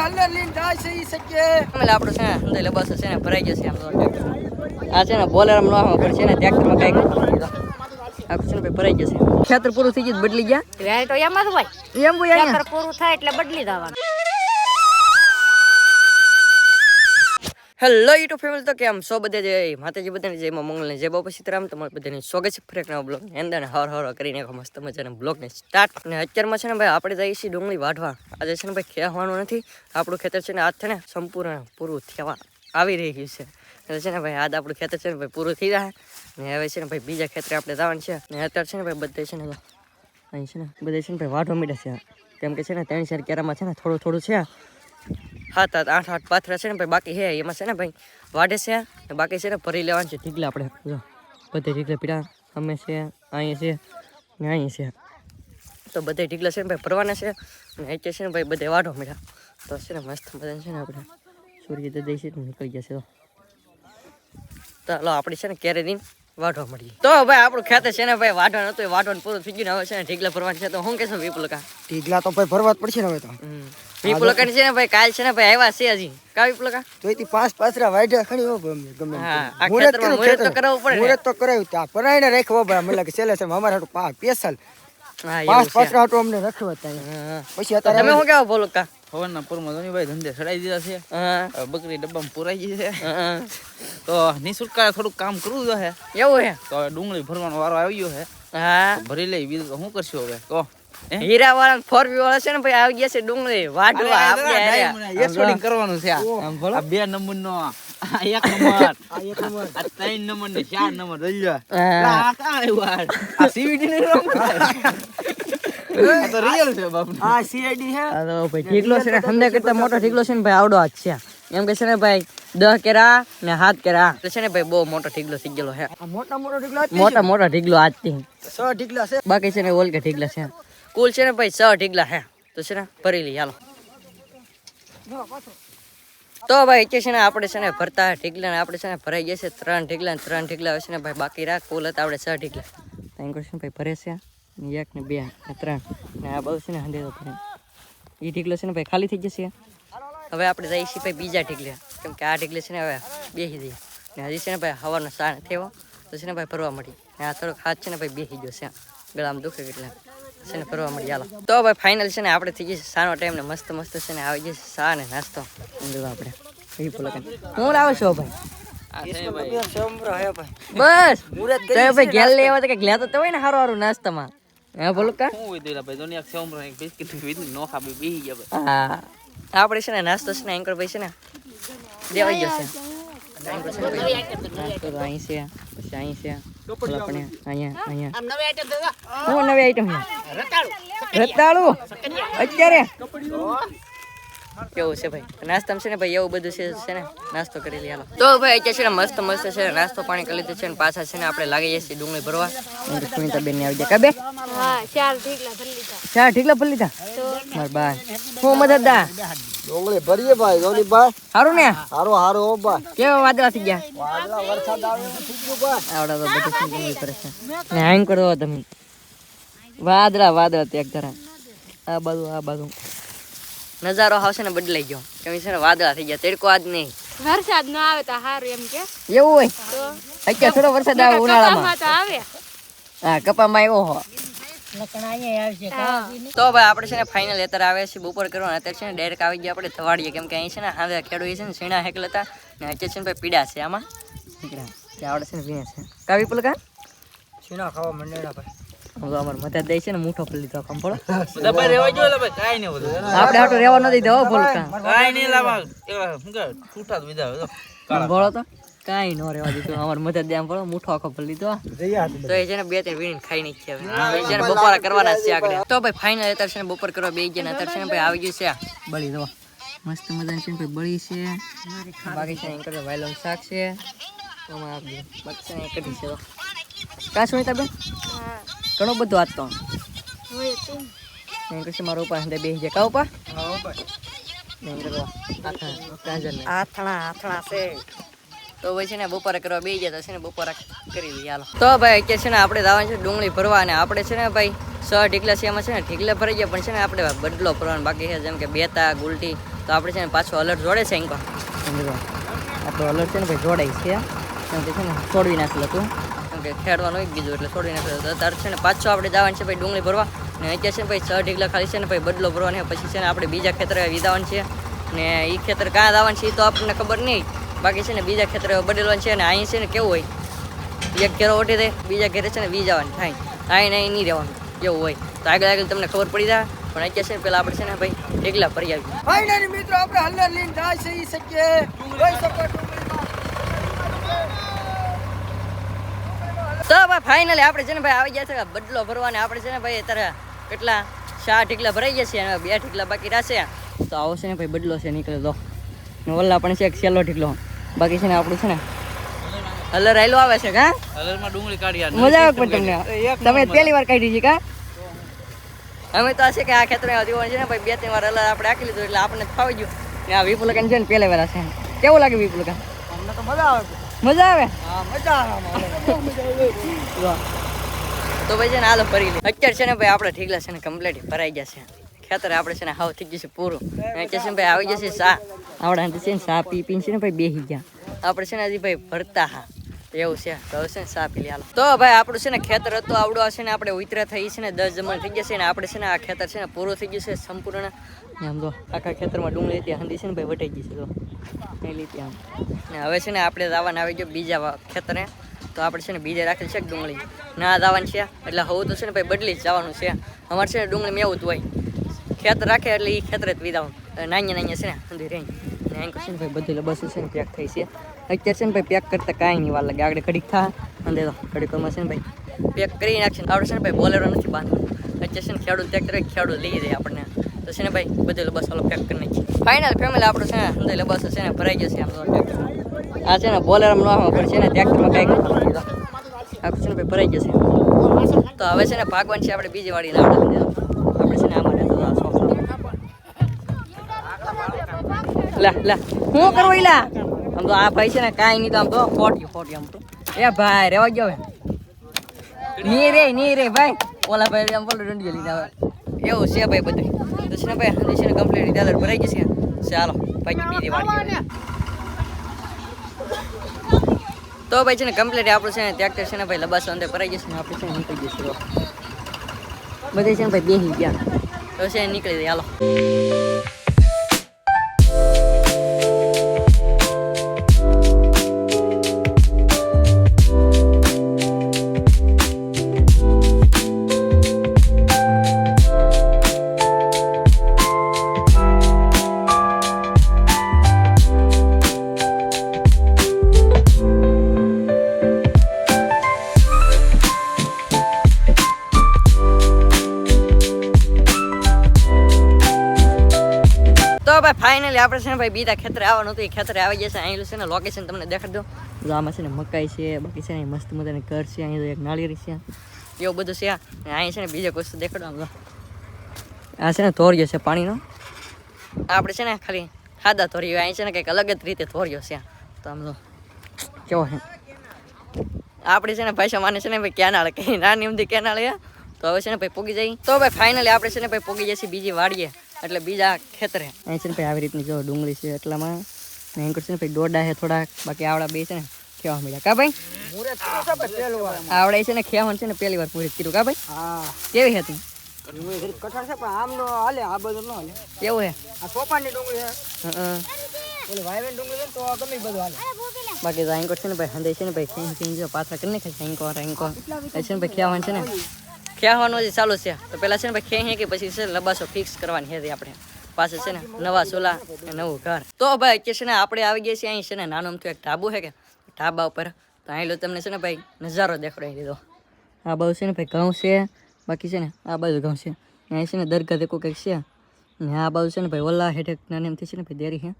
હલ્લે લીન જાય છે ઈ સકે અમે આપણો છે ને અંદર બસ છે ને ભરાઈ જશે આમ આ છે ને બોલેરમ નો આમાં પર છે ને ટ્રેક્ટરમાં કઈ આખું છે ને ભરાઈ જશે ખેતર પૂરું થઈ ગયું બદલી ગયા વેલ તો એમાં જ હોય એમ બોય ખેતર પૂરું થાય એટલે બદલી દેવાનું હેલો યુટ્યુબ ફેમિલી તો કેમ સો બધે જય માતાજી બધાને જયમાં મંગલને જય બાપા સીતારામ તમારે બધાને સ્વાગત છે ફરી એક નવા બ્લોગ અંદર હર હર કરીને એક મસ્ત મજાના બ્લોગને સ્ટાર્ટ ને અત્યારમાં છે ને ભાઈ આપણે જઈએ છીએ ડુંગળી વાઢવા આજે છે ને ભાઈ ખેવાનું નથી આપણું ખેતર છે ને આજ છે ને સંપૂર્ણ પૂરું થવા આવી રહ્યું છે એટલે છે ને ભાઈ આજ આપણું ખેતર છે ને ભાઈ પૂરું થઈ જાય ને હવે છે ને ભાઈ બીજા ખેતરે આપણે જવાનું છે ને અત્યારે છે ને ભાઈ બધે છે ને અહીં છે ને બધે છે ને ભાઈ વાઢવા માંડ્યા છે કેમ કે છે ને 3-4 કેરામાં છે ને થોડું છે 7-8 પાથરા છે ને ભાઈ બાકી છે એમાં છે ને ભાઈ વાઢે છે ને બાકી છે ને ભરી લેવાનું છે ઢીકલા આપણે જો બધે ઢીકલા પીડા અમે છે અહીં છે ને અહીં છે તો બધે ઢીકલા છે ને ભાઈ ભરવાના છે ને એટલે છે ને ભાઈ બધે વાઢો મીઠા તો છે ને મસ્ત મજા છે ને આપણે સૂર્ય દઈ છે નીકળી જશે તો ચાલો આપણે છે ને ક્યારે દિન વાઢવા મળીએ તો ભાઈ આપણું ખેતર છે ને ભાઈ વાઢવા નતું વાઢવાનું પૂરું થઈ ગયું હવે છે ને ઢીકલા ભરવાનું છે તો હું કહેશું વિપુલકા ઢીકલા તો ભાઈ ભરવા જ પડશે ને હવે તો વિપુલકા છે ને ભાઈ કાલ છે ને ભાઈ આવ્યા છે હજી કા વિપુલકા તો એથી 5 પાથરા વાઢ્યા ખણી હો ગમે હા આ ખેતરમાં મુહૂર્ત તો કરાવવું પડે મુહૂર્ત તો કરાવ્યું ત્યાં પરાઈને રાખવો ભાઈ મને લાગે છેલ્લે છે અમારા હાટુ સ્પેશિયલ હા 5 પાથરા હાટુ અમને રાખવા ત્યાં પછી અત્યારે તમે શું કહેવા બોલુકા હવાના પૂરમાં ધોનીભાઈ ધંધે ચડાઈ દીધા છે હા બકરી ડબ્બામાં પુરાઈ ગઈ છે હા તો નિઃશુલ્ક થોડુંક કામ કરવું છે એવું હે તો હવે ડુંગળી ભરવાનો વારો આવ્યો છે હા ભરી લઈ બીજું તો શું કરશું હવે કહો હીરા વાળા 4V વાળા છે ને ભાઈ આવી ગયા છે ડુંગળી વાઢવા આપણે એક્સપોર્ટિંગ કરવાનું છે આ 2 નંબર નો આ 1 નંબર આ 3 નંબર ને 4 નંબર લઈ લો આ કા આવ્યું આ સીવીડી ને રંગ આ તો રિયલ છે બાપ આ સીઆઈડી હે આ તો ભાઈ ઢીકલો છે ને ઠંડા કરતા મોટો ઢીકલો છે ને ભાઈ આવડો હાથ છે એમ કે છે ને ભાઈ 10 કેરા ને 7 કેરા તો છે ને ભાઈ બહુ મોટો ઢીકલો થઈ ગયેલો છે આ મોટો ઢીકલા મોટા ઢીકલો આજથી 6 ઢીકલા છે બાકી છે ને ઓલ કે ઢીકલા છે કુલ છે ને ભાઈ 6 ઢીકલા છે તો છે ને ભરી લઈ હાલો તો ભાઈ કે છે ને આપણે છે ને ભરતા ઢીકલા ને આપણે છે ને ભરાઈ ગયા છે 3 ઢીકલા ને 3 ઢીકલા છે ને ભાઈ બાકી રાખ કુલ હતા આપણે 6 ઢીકલા ત્યાં છે ને ભાઈ ભરે છે 1 ને 2 ને 3 ને આ બધું છે ને હંડે ભરે એ ઢીકલો છે ને ભાઈ ખાલી થઈ જશે હવે આપણે જઈએ છીએ ભાઈ બીજા ઢીકલા કેમ કે આ ઢીકલે છે ને હવે બેસી જઈએ ને હજી છે ને ભાઈ હવાનો સાણ થયો તો છે ને ભાઈ ભરવા મળી ને આ થોડોક હાથ છે ને ભાઈ બેસી ગયો છે ગળામાં દુખે એટલે છે ને ભરવા મળી ચાલો તો ભાઈ ફાઇનલ છે ને આપણે થઈ જશે સાનો ટાઈમ ને મસ્ત છે ને આવી જશે સા ને નાસ્તો આપણે હું લાવું છું ભાઈ બસ ભાઈ ગેલ લેવા તો કઈક લેતો તો હોય ને સારું નાસ્તામાં હા બોલો કા હું વિદેલા ભાઈ દોની આખે ઉમર એક બિસ્કિટ વિધ નો ખાબી બેહી ગયા ભાઈ હા આપણે છે ને નાસ્તો છે ને એન્કર ભાઈ છે ને દેવાઈ જશે અહીં છે પછી અહીં છે આપણે અહીંયા હું નવી આઈટમ છે રતાળું અત્યારે કેવું છે ભાઈ નાસ્તામાં છે ને ભાઈ એવું બધું છે ને નાસ્તો કરી લઈએ તો ભાઈ અત્યારે છે ને મસ્ત છે ને નાસ્તો પાણી કરી લીધું છે ને પાછા છે ને આપણે લાગી જઈએ છીએ ડુંગળી ભરવા સુનિતા બેન ને આવી જાય કાબે હા 4 ઢીકલા ભરી લીધા 4 ઢીકલા ભરી લીધા માર બા હું મદદદા ડોંગળી ભરીએ ભાઈ જોની ભાઈ સારું ને હારો હો ભાઈ કેવા વાદળા થઈ ગયા વાદળા વરસાદ આવે તો થઈ ગયો ભાઈ આવડા તો બધું ડુંગળી ભરે છે ને હાઈન કરો તમે વાદળા તે એક ધરા આ બાજુ નજારો આવશે ને બદલાઈ ગયો કેમ છે ને વાદળા થઈ ગયા તડકો આજ નહીં વરસાદ ન આવે તો સારું એમ કે એવું હોય તો અત્યારે થોડો વરસાદ આવે ઉનાળામાં તો આવે હા કપામાં આવ્યો હો તો ભાઈ આપણે છે ને ફાઇનલ અત્યારે આવે છે બપોર કરવાનું અત્યારે છે ને ડાયરેક્ટ આવી ગયા આપણે થવાડીએ કેમ કે અહીં છે ને હવે ખેડૂત છે ને સીણા હેકલ હતા ને અત્યારે છે ને ભાઈ પીડા છે આમાં નીકળ્યા આવડે છે ને પીણે છે કાવી પુલકા સીણા ખાવા મંડેડા ભાઈ હું અમાર મદદ દઈ છે ને મૂઠો પડી લીધો કમ પડો બધા ભાઈ રેવા જો ભાઈ કાઈ નહીં બધું આપણે હાટો રેવા ન દઈ દો પુલકા કાઈ નહીં લાવા હું કે છૂટા જ વિધા બોલો તો કાઈ નો રેવા દીધું અમાર મદદ દે આમ પડો મૂઠો આખો પડી લીધો તો એ છે ને 2-3 વીણીને ખાઈ નહીં છે હવે છે ને બપોરા કરવાના છે આગળ તો ભાઈ ફાઇનલ અત્યારે છે ને બપોર કરવા બેસી ગયા અત્યારે છે ને ભાઈ આવી ગયું છે બળી દો મસ્ત મજાની છે ભાઈ બળી છે બાકી છે એન્કર વાયલોન શાક છે આમાં આપજો બાકી છે ને કઢી છે કા સુનિતા બેન ઘણું બધું આજ તો હોય તું એન્કર છે મારો ઉપર હંદે બેસી જાય કા ઉપર હા ભાઈ એન્કર આથણા છે તો ભાઈ છે ને બપોરે કરવા બેસી ગયા તો છે ને બપોરા કરી લઈએ હાલો તો ભાઈ અત્યારે છે ને આપણે જવાનું છે ડુંગળી ભરવા અને આપણે છે ને ભાઈ 6 ઢીકલા છે એમાં છે ને ઢીકલા ભરાઈ ગયા પણ છે ને આપણે બદલો ભરવાનો બાકી છે જેમ કે બેતા ગુલટી તો આપણે છે ને પાછો અલર્ટ જોડે છે અહીં સમજો આપણો અલર્ટ છે ને ભાઈ જોડાય છે કેમ કે છે ને છોડવી નાખેલું હતું કેમ કે ખેડવાનું એક બીજું એટલે છોડવી નાખેલું હતું અત્યારે છે ને પાછો આપણે જવાનું છે ભાઈ ડુંગળી ભરવા ને અત્યારે છે ને ભાઈ 6 ઢીકલા ખાલી છે ને ભાઈ બદલો ભરવાનો છે પછી છે ને આપણે બીજા ખેતરે વિદાવાનું છે ને એ ખેતર ક્યાં દાવાનું છે એ તો આપણને ખબર નહીં બાકી છે ને બીજા ખેતરે બદલવાનું છે ને અહીં છે ને કેવું હોય એક ઘેરો ઓટી દે બીજા ઘેરે છે ને વી જવાનું થાય અહીં નહીં રહેવાનું એવું હોય તો આગળ તમને ખબર પડી જાય પણ અત્યારે છે ને પેલા આપણે છે ને ભાઈ એકલા ફરી આવી ફાઇનલી મિત્રો આપણે હલ્લર લઈને જાય છે ઈ શકીએ જોઈ શકો તો ભાઈ ફાઇનલી આપણે છે ને ભાઈ આવી ગયા છે બદલો ભરવાને આપણે છે ને ભાઈ અત્યારે કેટલા 4 ઢીકલા ભરાઈ ગયા છે અને 2 ઢીકલા બાકી રહેશે તો આવો છે ને ભાઈ બદલો છે નીકળે તો ને ઓલા પણ છે એક છેલ્લો ઢીકલો બાકી છે ને આપણું છે ને હલર આયલો આવે છે કા હલરમાં ડુંગળી કાઢી મજા આવે પણ તમને તમે પહેલી વાર કાઢી છે કા અમે તો આ છે કે આ ખેતરમાં આવતી છે ને ભાઈ 2-3 વાર હલર આપણે આખી લીધું એટલે આપણને ફાવી ગયું ને આ વિપુલકન છે ને પહેલી વાર છે કેવું લાગે વિપુલકન અમને તો મજા આવે મજા આવે હા મજા આવે તો ભાઈ છે ને હાલો ફરી લે અત્યારે છે ને ભાઈ આપણે ઠીકલા છે ને કમ્પ્લીટ ભરાઈ ગયા છે ખેતર આપણે છે ને હાવ થઈ ગયું છે પૂરું અત્યારે છે ને ભાઈ આવી જશે સા આવડા છે ને સા પી પીને છે ને ભાઈ બેસી ગયા આપણે છે ને હજી ભાઈ ભરતા હા એવું છે તો હવે છે ને સા પી લે હાલો તો ભાઈ આપણું છે ને ખેતર હતું આવડું હશે ને આપણે ઉતરા થઈ છે ને 10 જમણ થઈ ગયા છે ને આપણે છે ને આ ખેતર છે ને પૂરું થઈ ગયું છે સંપૂર્ણ આમ તો આખા ખેતરમાં ડુંગળી હતી હંધી છે ને ભાઈ વટાઈ ગઈ છે તો એ લીધી આમ ને હવે છે ને આપણે દાવાને આવી ગયો બીજા ખેતરે તો આપણે છે ને બીજે રાખેલ છે ડુંગળી ના દાવાનું છે એટલે હવે તો છે ને ભાઈ બદલી જ જવાનું છે અમારે છે ને ડુંગળી એવું જ હોય ખેતર રાખે એટલે એ ખેતરે જ વિદાવાનું નાanya છે ને હંધી રહી ને અહીં છે ને ભાઈ બધી લબસો છે ને પેક થઈ છે અત્યારે છે ને ભાઈ પેક કરતા કાંઈ નહીં વાર લાગે આગળ ઘડીક થા અને તો ઘડીકમાં છે ને ભાઈ પેક કરી નાખશે આપણે છે ને ભાઈ બોલેરો નથી બાંધવાનું અત્યારે છે ને ખેડૂત ટ્રેક્ટર ખેડૂત લઈ જાય આપણને તો છે ને ભાઈ બધી લબસો પેક કરી નાખી ફાઇનલ ફેમિલી આપણું છે ને અંદર લબસો છે ને ભરાઈ જશે આમ તો ટ્રેક્ટર આ છે ને બોલેરોમાં ન પણ છે ને ટ્રેક્ટરમાં કાંઈક આખું છે ને ભાઈ ભરાઈ જશે તો હવે છે ને ભાગવાન છે આપણે બીજી વાળી આપણે છે ને આમાં રહેતો લા લા હું કરવું ઈલા આમ તો આ ભાઈ છે ને કાંઈ નહીં તો આમ તો ખોટી આમ તો એ ભાઈ રેવા ગયો હવે નહીં રે ભાઈ ઓલા ભાઈ આમ બોલો દંડી લઈને આવે એવું છે ભાઈ બધું તો છે ને ભાઈ હજી છે ને કમ્પ્લીટ ડોલર ભરાઈ જશે ચાલો ભાઈ બીજી વાળી તો ભાઈ છે ને કમ્પ્લીટ આપણું છે ને ટ્રેક્ટર છે ને ભાઈ લબાસો અંદર ભરાઈ જશે ને આપણે છે ને નીકળી જશે બધે છે ને ભાઈ બેસી ગયા તો છે નીકળી જાય હાલો તો ભાઈ ફાઇનલી આપણે છે ને ભાઈ બીજા ખેતરે આવવાનું હતું એ ખેતરે આવી જશે અહીં છે ને લોકેશન તમને દેખાડી દો તો આમાં છે ને મકાઈ છે બાકી છે ને મસ્ત મજાની ઘર છે અહીં એક નાળિયેરી છે એવું બધું છે અહીં છે ને બીજા કોઈ દેખાડો આમ આ છે ને ધોરિયો છે પાણીનો આપણે છે ને ખાલી સાદા ધોરિયો અહીં છે ને કંઈક અલગ જ રીતે ધોરિયો છે તો આમ તો કેવો છે આપણે છે ને ભાષા માને છે ને ભાઈ કેનાળ કઈ નાની ઊંધી કેનાળ તો હવે છે ને ભાઈ પૂગી જાય તો ભાઈ ફાઇનલી આપણે છે ને ભાઈ પૂગી જશે બીજી વાડીએ એટલે બીજા ખેતરે અહીં છે ને ભાઈ આવી રીતની જો ડુંગળી છે એટલામાં અહીં છે ને ભાઈ ડોડા છે થોડાક બાકી આવડા બે છે ને ખેવા મળ્યા કા ભાઈ આવડે છે ને ખેવાનું છે ને પહેલી વાર પૂરી કીધું કા ભાઈ હા કેવી હતી કઠણ છે પણ આમ નો હાલે આ બધું ન હાલે કેવું હે આ સોપાની ડુંગળી છે હા ઓલી વાયવેન ડુંગળી છે તો ગમે બધું હાલે બાકી તો અહીં છે ને ભાઈ હંદે છે ને ભાઈ ખેં જો પાછા કરી નાખે અહીં છે ને ભાઈ ખેવાનું છે ને ખેવાનું હજી ચાલુ છે તો પેલા છે ને ભાઈ ખેં કે પછી છે લબાસો ફિક્સ કરવાની હતી આપણે પાસે છે ને નવા સોલા નવું ઘર તો ભાઈ કે છે ને આપણે આવી ગયા છીએ અહીં છે ને નાનું અમથું એક ઢાબુ છે કે ઢાબા ઉપર તો અહીં લો તમને છે ને ભાઈ નજારો દેખાડી દીધો આ બાજુ છે ને ભાઈ ઘઉં છે બાકી છે ને આ બાજુ ઘઉં છે અહીં છે ને દરગાહ દેખો કંઈક છે ને આ બાજુ છે ને ભાઈ ઓલા હેઠે નાની છે ને ભાઈ દેરી છે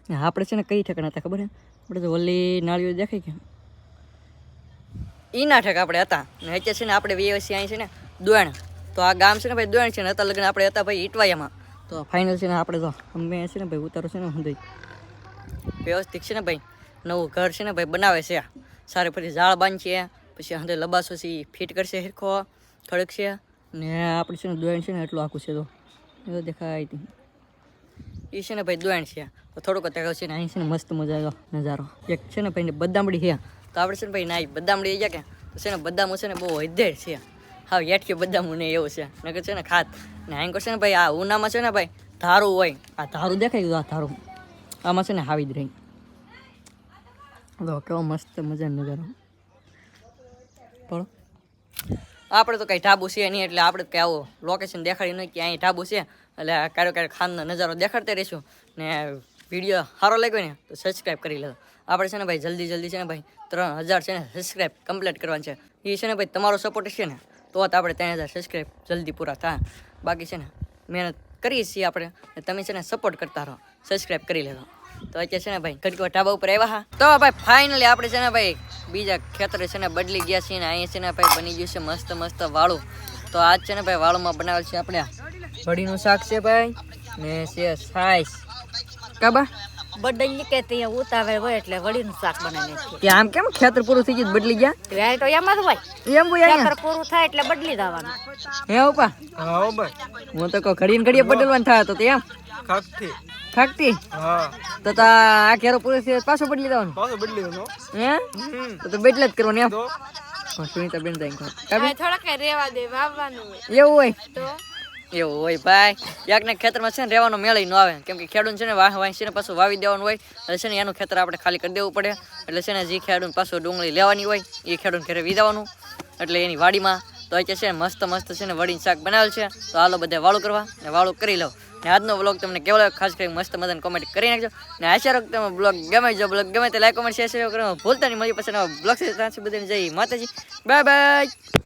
ને આપણે છે ને કઈ ઠેકાણા હતા ખબર છે આપણે તો ઓલી નાળીઓ દેખાય કે ઈના ઠેક આપણે હતા ને અત્યારે છે ને આપણે વ્યવસ્થિત અહીં છે ને દોણ તો આ ગામ છે ને ભાઈ દોણ છે ને હતા લગ્ન આપણે હતા ભાઈ ઇટવાયામાં તો ફાઇનલ છે ને આપણે તો અમે છે ને ભાઈ ઉતારો છે ને હું વ્યવસ્થિત છે ને ભાઈ નવું ઘર છે ને ભાઈ બનાવે છે સારી ફરી ઝાડ બાંધશે પછી અંદર લબાસો છે ફિટ કરશે હિરખો ખડક છે ને આપણે છે ને દોણ છે ને એટલું આખું છે તો દેખાય એ છે ને ભાઈ દોણ છે તો થોડોક અત્યારે છે ને અહીં છે ને મસ્ત મજા આવ્યો નજારો એક છે ને ભાઈ બદામડી છે તો આપણે છે ને ભાઈ ના બદામડી આવી ગયા કે તો છે ને બદામો છે ને બહુ હૈદેર છે હા હેઠી બદામું નહીં એવું છે નકર છે ને ખાત ને અહીં છે ને ભાઈ આ ઉનામાં છે ને ભાઈ ધારું હોય આ ધારું દેખાય ગયું આ ધારું આમાં છે ને હાવી જ રહી તો કેવો મસ્ત મજાનો નજારો પણ આપણે તો કંઈ ઢાબુ છે નહીં એટલે આપણે કંઈ આવો લોકેશન દેખાડી નહીં કે અહીં ઢાબુ છે એટલે ક્યારેક ખાનનો નજારો દેખાડતા રહીશું ને વિડીયો સારો લાગ્યો ને તો સબસ્ક્રાઈબ કરી લેજો આપણે છે ને ભાઈ જલ્દી છે ને ભાઈ 3000 છે ને સબસ્ક્રાઈબ કમ્પ્લીટ કરવાનું છે એ છે ને ભાઈ તમારો સપોર્ટ છે ને તો આપણે 3000 સબસ્ક્રાઈબ જલ્દી પૂરા થાય બાકી છે ને મહેનત કરીએ છીએ આપણે તમે છે ને સપોર્ટ કરતા રહો સબસ્ક્રાઈબ કરી લેજો તો અત્યારે છે ને ભાઈ ઘડીક ઢાબા ઉપર આવ્યા હા તો ભાઈ ફાઇનલી આપણે છે ને ભાઈ બીજા ખેતરે છે ને બદલી ગયા છીએ ને અહીંયા છે ને ભાઈ બની ગયું છે મસ્ત વાળું તો આજ છે ને ભાઈ વાળુમાં બનાવેલ છે આપણે બડીનું શાક છે ભાઈ ને છે સાઈસ કાબા બદલી કે તે ઉતાવળ હોય એટલે વડીનું શાક બનાવી નાખીએ કે આમ કેમ ખેતર પૂરું થઈ ગયું બદલી ગયા ત્યારે તો એમ જ હોય એમ બોય ખેતર પૂરું થાય એટલે બદલી દેવાનું હે ઉપા હા ભાઈ હું તો ઘડીએ બદલવાનું થાય તો એમ ખાકતી તો આ ખેરો પૂરો થઈ પાછો બદલી દેવાનું હે તો બદલે જ કરવાનું એમ સુનીતા બેન થોડાક રેવા દે વાવવાનું હોય એવું હોય તો એવું હોય ભાઈ એકને ખેતરમાં છે ને રહેવાનો મેળ ન આવે કેમ કે ખેડૂત છે ને વાય છે ને પાછું વાવી દેવાનું હોય એટલે છે ને એનું ખેતર આપણે ખાલી કરી દેવું પડે એટલે છે ને જે ખેડૂત પાછું ડુંગળી લેવાની હોય એ ખેડૂત ઘરે વિદાવાનું એટલે એની વાડીમાં તો અત્યારે છે ને મસ્ત છે ને વડીનું શાક બનાવેલ છે તો હાલો બધા વાળું કરવા ને વાળું કરી લો ને આજનો બ્લોગ તમને કેવો લાગ્યો ખાસ કરી મસ્ત મજાને કોમેન્ટ કરી નાખજો ને આશા રાખો તમે બ્લોગ ગમે જો બ્લોગ ગમે તે લાઈક કોમેન્ટ શેર કરવાનું ભૂલતા નહીં મળી પછી બ્લોગ છે ત્યાં બધાને જય માતાજી બાય બાય